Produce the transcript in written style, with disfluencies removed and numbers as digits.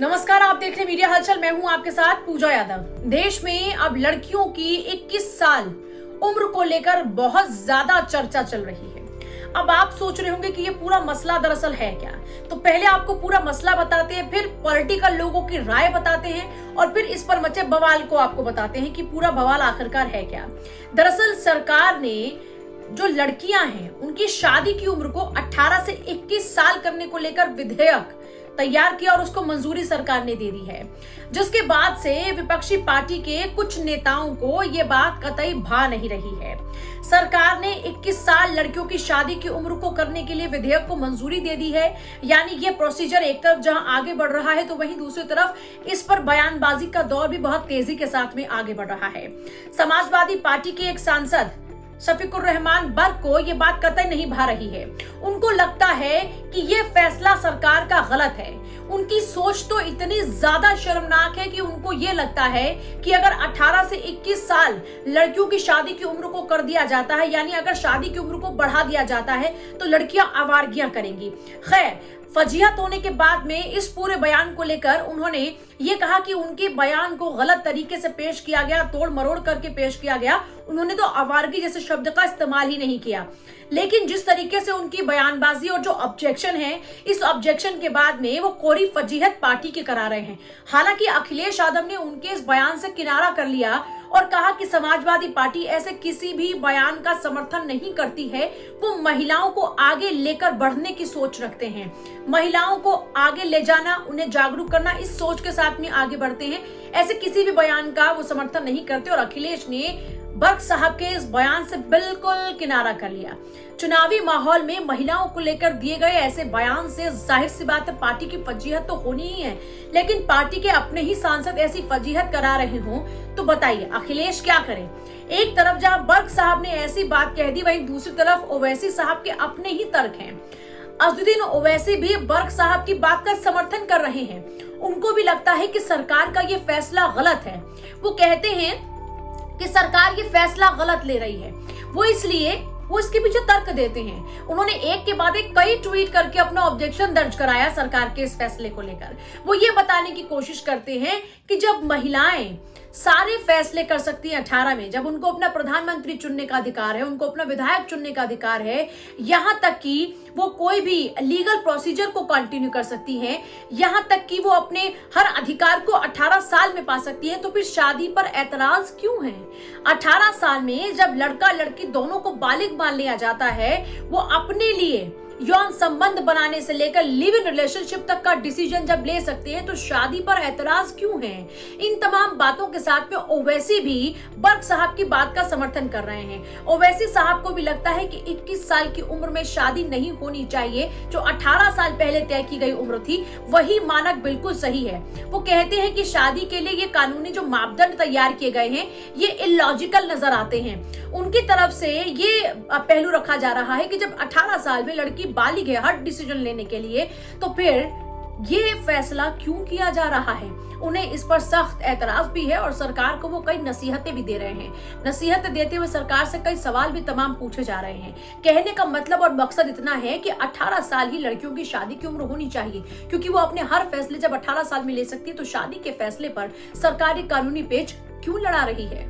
नमस्कार, आप देख रहे हैं मीडिया हलचल। मैं हूं आपके साथ पूजा यादव। देश में अब लड़कियों की 21 साल उम्र को लेकर बहुत ज्यादा चर्चा चल रही है। अब आप सोच रहे होंगे कि ये पूरा मसला दरअसल है क्या, तो पहले आपको पूरा मसला बताते हैं, फिर पॉलिटिकल लोगों की राय बताते हैं और फिर इस पर मचे बवाल को आपको बताते हैं कि पूरा बवाल आखिरकार है क्या। दरअसल सरकार ने जो लड़कियां हैं उनकी शादी की उम्र को 18 से 21 साल करने को लेकर विधेयक तैयार किया और उसको मंजूरी सरकार ने दे दी है, जिसके बाद से विपक्षी पार्टी के कुछ नेताओं को ये बात कतई भा नहीं रही है। सरकार ने 21 साल लड़कियों की शादी की उम्र को करने के लिए विधेयक को मंजूरी दे दी है। यानी ये प्रोसीजर एक तरफ जहां आगे बढ़ रहा है तो वहीं दूसरी तरफ इस पर बयानबाजी का दौर भी बहुत तेजी के साथ में आगे बढ़ रहा है। समाजवादी पार्टी के एक सांसद शफीकुर रहमान बर्क को ये बात कतई नहीं भा रही है। उनको लगता है कि ये फैसला सरकार का गलत है। उनकी सोच तो इतनी ज्यादा शर्मनाक है कि उनको ये लगता है कि अगर 18 से 21 साल लड़कियों की शादी की उम्र को कर दिया जाता है, यानी अगर शादी की उम्र को बढ़ा दिया जाता है तो लड़कियां आवारगियां करेंगी। खैर, फजीहत होने के बाद में इस पूरे बयान को लेकर उन्होंने ये कहा कि उनके बयान को गलत तरीके से पेश किया गया, तोड़ मरोड़ करके पेश किया गया। उन्होंने तो आवारगी जैसे शब्द का इस्तेमाल ही नहीं किया, लेकिन जिस तरीके से उनकी बयानबाजी और जो ऑब्जेक्शन है, इस ऑब्जेक्शन के बाद में वो कोरी फजीहत पार्टी के करा रहे हैं। हालांकि अखिलेश यादव ने उनके इस बयान से किनारा कर लिया और कहा कि समाजवादी पार्टी ऐसे किसी भी बयान का समर्थन नहीं करती है। वो महिलाओं को आगे लेकर बढ़ने की सोच रखते हैं, महिलाओं को आगे ले जाना, उन्हें जागरूक करना, इस सोच के साथ में आगे बढ़ते हैं। ऐसे किसी भी बयान का वो समर्थन नहीं करते और अखिलेश ने बर्क साहब के इस बयान से बिल्कुल किनारा कर लिया। चुनावी माहौल में महिलाओं को लेकर दिए गए ऐसे बयान से जाहिर सी बात है पार्टी की फजीहत तो होनी ही है, लेकिन पार्टी के अपने ही सांसद ऐसी फजीहत करा रहे हों तो बताइए अखिलेश क्या करें। एक तरफ जहां बर्क साहब ने ऐसी बात कह दी, वहीं दूसरी तरफ ओवैसी साहब के अपने ही तर्क हैं। अज़दुद्दीन ओवैसी भी बर्क साहब की बात का समर्थन कर रहे हैं। उनको भी लगता है कि सरकार का ये फैसला गलत है। वो कहते हैं कि सरकार ये फैसला गलत ले रही है, वो इसके पीछे तर्क देते हैं। उन्होंने एक के बाद एक कई ट्वीट करके अपना ऑब्जेक्शन दर्ज कराया सरकार के इस फैसले को लेकर। वो ये बताने की कोशिश करते हैं कि जब महिलाएं सारे फैसले कर सकती हैं 18 में, जब उनको अपना प्रधानमंत्री चुनने का अधिकार है, उनको अपना विधायक चुनने का अधिकार है, यहाँ तक कि वो कोई भी लीगल प्रोसीजर को कंटिन्यू कर सकती हैं, यहाँ तक कि वो अपने हर अधिकार को 18 साल में पा सकती है, तो फिर शादी पर ऐतराज क्यों है? 18 साल में जब लड़का लड़की दोनों को बालिग मान लिया जाता है, वो अपने लिए यौन संबंध बनाने से लेकर लिव इन रिलेशनशिप तक का डिसीजन जब ले सकते हैं तो शादी पर ऐतराज क्यों है? इन तमाम बातों के साथ में ओवैसी भी बर्क साहब की बात का समर्थन कर रहे हैं। ओवैसी साहब को भी लगता है कि 21 साल की उम्र में शादी नहीं होनी चाहिए। जो 18 साल पहले तय की गई उम्र थी वही मानक बिल्कुल सही है। वो कहते हैं कि शादी के लिए ये कानूनी जो मापदंड तैयार किए गए हैं ये इलॉजिकल नजर आते हैं। उनकी तरफ से ये पहलू रखा जा रहा है कि जब 18 साल में लड़की बालिग है हर डिसीजन लेने के लिए, तो फिर ये फैसला क्यों किया जा रहा है? उन्हें इस पर सख्त ऐतराज भी है और सरकार को वो कई नसीहतें भी दे रहे हैं। नसीहतें देते हुए सरकार से कई सवाल भी तमाम पूछे जा रहे हैं। कहने का मतलब और मकसद इतना है कि 18 साल ही लड़कियों की शादी की उम्र होनी चाहिए, क्योंकि वो अपने हर फैसले जब 18 साल में ले सकती है तो शादी के फैसले पर सरकारी कानूनी पेच क्यों लड़ा रही है?